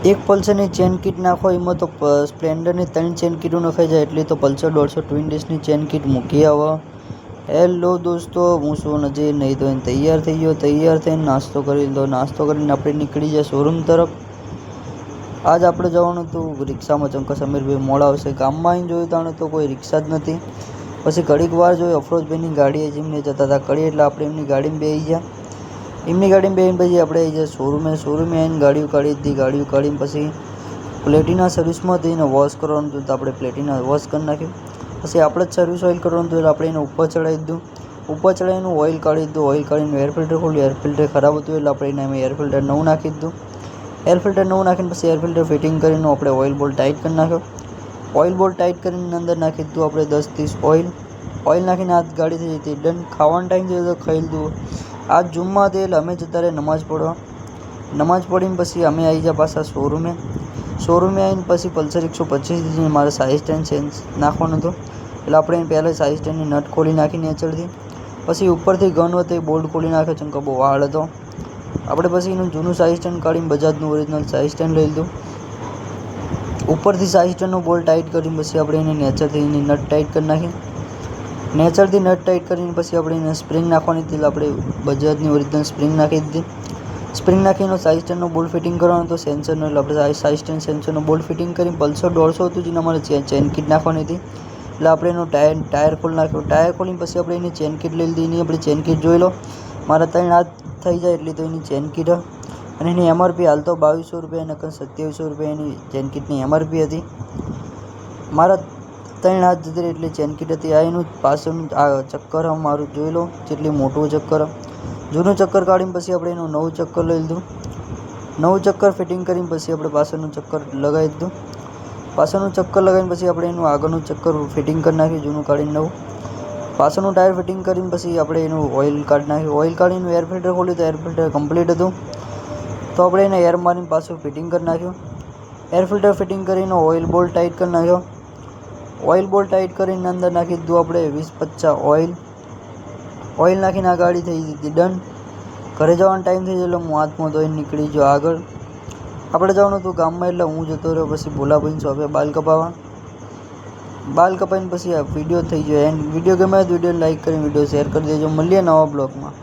એક પલ્સરની chain kit નાખો એમાં તો સ્પ્લેન્ડરની 3 ચેન કીટો નખાઈ જાય એટલી તો પલ્સર 150 ટ્વિન ડિસ્કની ચેન કીટ મૂકી આવો। હેલો દોસ્તો, હું છું નજીર, નહીં તો એને તૈયાર થઈ ગયો। તૈયાર થઈને નાસ્તો કરી લો। નાસ્તો કરીને આપણે નીકળી જાય શોરૂમ તરફ। આજ આપણે જવાનું હતું રિક્ષામાં, ચંકર સમીરભાઈ મોડા આવશે। ગામમાં આવીને જોયું તાણે તો કોઈ રિક્ષા જ નથી। પછી ઘડીક વાર જોઈ અફરોજભાઈની ગાડીએ જેમને જતા હતા કડી, એટલે આપણે એમની ગાડીમાં બેસી ગયા। એમની ગાડીમાં બેસીને પછી આપણે આવી જાય શોરૂમે આવીને ગાડીઓ કાઢી દીધી। ગાડીઓ કાઢીને પછી પ્લેટિના સર્વિસમાં હતી, એને વોશ કરવાનું હતું તો આપણે પ્લેટિના વોશ કરી નાખ્યું। પછી આપણે જ સર્વિસ ઓઇલ કરવાનું હતું એટલે આપણે એને ઉપર ચડાવી દીધું। ઉપર ચડાવીને ઓઇલ કાઢી દીધું। ઓઇલ કાઢીને એર ફિલ્ટર ખોલ્યું। એર ફિલ્ટર ખરાબ હતું એટલે આપણે એને એર ફિલ્ટર નવું નાખી દીધું। એર ફિલ્ટર નવું નાખીને પછી એર ફિલ્ટર ફિટિંગ કરીને આપણે ઓઇલ બોલ ટાઈટ કરી નાખ્યો। ઓઇલ બોલ ટાઈટ કરીને અંદર નાખી દીધું આપણે 10-30 ઓઇલ। ઓઇલ નાખીને આ ગાડી થઈ જતી ડન। ખાવાનો ટાઈમ થયો તો ખાઈ લીધું। આજ જુમ્મા હતી એટલે અમે જતા રહે નમાઝ પઢવા। નમાઝ પઢીને પછી અમે આવી ગયા પાછા શોરૂમે આવીને પછી પલ્સર 125 મારે સાઇઝ સ્ટેન્ડ ચેન્જ નાખવાનું હતું એટલે આપણે પહેલાં સાઇઝ સ્ટેન્ડની નટ ખોલી નાખીને હેચળથી પછી ઉપરથી ગન હતો એ બોલ્ટ ખોલી નાખ્યો, ચંકો બહુ વાળ હતો। આપણે પછી એનું જૂનું સાઇઝ સ્ટેન્ડ કાઢીને બજાજનું ઓરિજિનલ સાઇઝ સ્ટેન્ડ લઈ લીધું। ઉપરથી સાઇઝ સ્ટેન્ડનો બોલ્ટ ટાઈટ કરીને પછી આપણે એને નેચરથી એની નટ ટાઈટ કરી નાખી। નેચરથી નટ ટાઈટ કરીને પછી આપણે એને સ્પ્રિંગ નાખવાની હતી એટલે આપણે બજાજની ઓરિજિનલ સ્પ્રિંગ નાખી દીધી। સ્પ્રિંગ નાખીને સાઇઝ સ્ટેન્ડનો બોલ્ટ ફિટિંગ કરવાનો હતો સેન્સરનો, એટલે આપણે સાઇઝ સ્ટેન્ડ સેન્સરનો બોલ્ટ ફિટિંગ કરીને પલ્સર 150 હતું જેને અમારે ચેન કીટ નાખવાની હતી એટલે આપણે એનો ટાયર ખોલી નાખ્યો। ટાયર ખોલીને પછી આપણે એની ચેન કીટ લઈ લીધી। એની આપણે ચેન કીટ જોઈ લો, મારા 3 હાથ થઈ જાય એટલી તો એની ચેન કીટ અને એની MRP હાલ તો 2200 રૂપિયા, નકર 2700 રૂપિયા એની ચેન કીટની MRP હતી। મારા 3 હાથ જતી એટલી ચેન કીટ હતી। આ એનું પાછળનું આ ચક્કર મારું જોઈ લો જેટલી મોટું ચક્કર। જૂનું ચક્કર કાઢીને પછી આપણે એનું નવું ચક્કર લઈ લીધું। નવું ચક્કર ફિટિંગ કરીને પછી આપણે પાછળનું ચક્કર લગાવી દીધું। પાછળનું ચક્કર લગાવીને પછી આપણે એનું આગળનું ચક્કર ફિટિંગ કરી નાખ્યું જૂનું કાઢીને નવું। પાછળનું ટાયર ફિટિંગ કરીને પછી આપણે એનું ઓઇલ કાઢી નાખ્યું। ઓઇલ કાઢીને એર ફિલ્ટર ખોલ્યું તો એર ફિલ્ટર કમ્પ્લીટ હતું તો આપણે એને એર મારીને પાછું ફિટિંગ કરી નાખ્યું। એર ફિલ્ટર ફિટિંગ કરીને ઓઇલ બોલ ટાઈટ કરી નાખ્યો। ઓઇલ બોલ ટાઈટ કરીને અંદર નાખી દીધું આપણે 20-50 ઓઇલ નાખીને આ ગાડી થઈ જતી ડન। ઘરે જવાનો ટાઈમ થઈ ગયો એટલે હું હાથમાં ધોઈને નીકળી ગયો આગળ। આપણે જવાનું હતું ગામમાં એટલે હું જતો રહ્યો પછી ભોલાભાઈની શોપે બાલ કપાવવા। બાલ કપાઈને પછી આ વિડીયો થઈ ગયો એન્ડ। વિડીયો ગમે તો વિડીયો લાઈક કરીને વિડીયો શેર કરી દેજો। મળીએ નવા બ્લોગમાં।